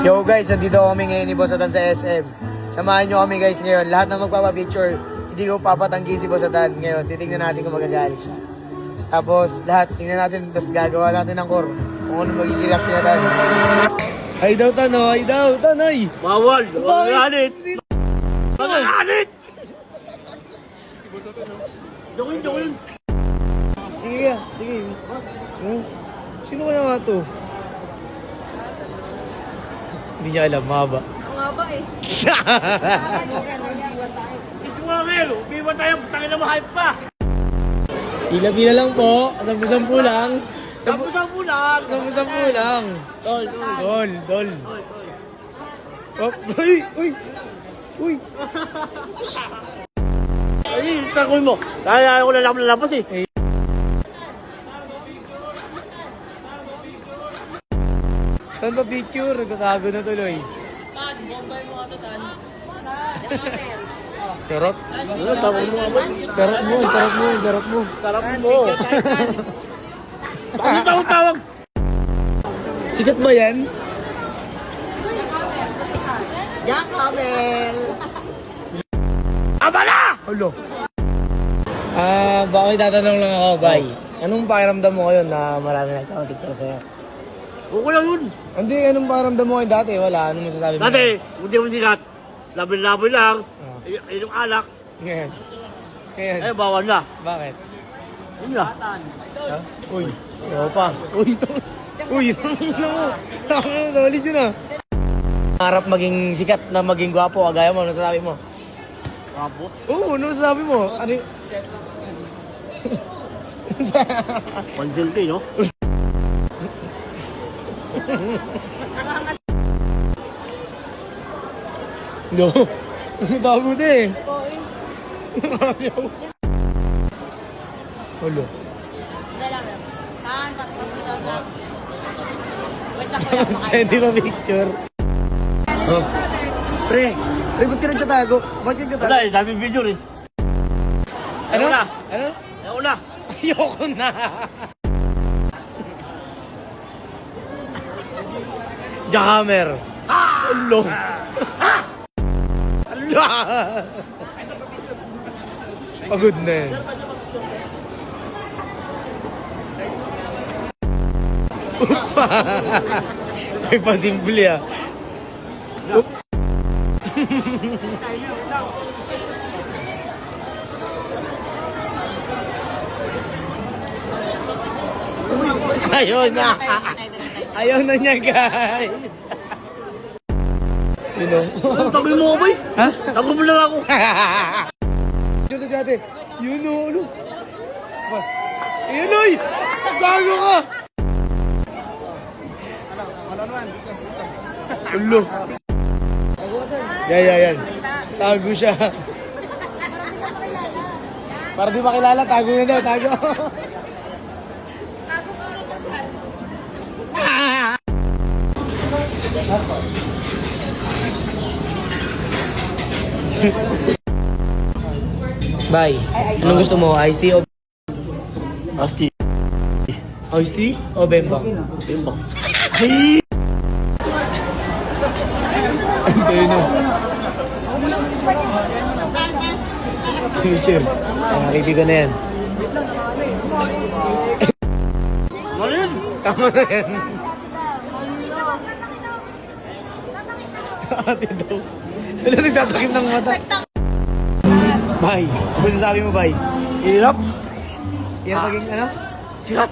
Yo guys, nandito kami ngayon ni Boss Atan sa SM. Samahan nyo kami guys ngayon. Lahat ng magpapapicture, hindi ko papatanggihin si Boss Atan ngayon. Titignan natin kung magagalit siya. Tapos lahat, tingnan natin, tapos gagawa natin ng core. Kung ano magiging react ni Atan. Ay daw Tanoy, Tanoy! Bawal! Magalit! Magalit! Si Boss Atan, no? Dokin! Sige. Sino kaya nga to? Hindi niya alam, mahaba. Ang haba eh. Iswangel! Umiwan tayo! Tangin na ma-hype pa! Pila-pila lang po. 10-10 lang. Sampu-sampu lang! 10-10 lang. Dol. Oh, uy. Ay, takoy mo! Kaya ako na lang lalabas eh! Tanto picture, nagkakago na tuloy. Tan, bombay mo nga to, Tan. Sarap. Ano, tapos mo nga ba? Sarap mo. Sarap mo! Bakit tawag? Sikat ba yan? Jack Hamel! Aba na! Hulo. Bakit tatanong lang ako, Bay? Anong pakiramdam mo ngayon na marami nagkakapicture sa'yo? Okay lang yun! Hindi, anong pakiramdam mo ngayon dati? Wala, anong masasabi mo? Dati, hindi mo sikat. Labi-labi lang. Oh. Yung alak. Ngayon. Eh, bawal na. Bakit? Yun na. Ha? Uy, ayaw pa. Uy, solid yun ah. Harap maging sikat na maging gwapo, agaya mo, ano sasabi mo? Kapot. Oo, ano sasabi mo? Ano y- Pansilti, no? No, tago na eh. Hulo. Tan, patpapito lang. Wait ako lang. Hindi pa picture. Oh. Pre, ba't ka nagtatago? Ba't ka nagtatago? Wala eh, dami video eh. Ano? Ayaw na. Ano? Ayaw na. Ayoko na. Jackhammer. Ulo. Ala. Pagod na yan. Upa. May pasimple ah. Up. Ayaw na. Ayaw na niya, guys. You know? Tagoy mo ako eh. Ha? Tagoy mo lang ako. Diyan kasi ate. You know, ano? Bas. Yun, oy! Bago ka! Ulo. Yan. Tago siya. Para di makilala, tago na daw, tago. Bye. Anong gusto mo? Iced tea o... Asti. Iced tea o bembang? Bembang. Ay! Antay na. Cheer. Ang kaibigan na yan. Ano yun? Tama na yan. Ate daw. Ano nagtatakip ng mata? Bye. Ano sasabi mo, bye? Hirap. Yan maging ano? Sikat.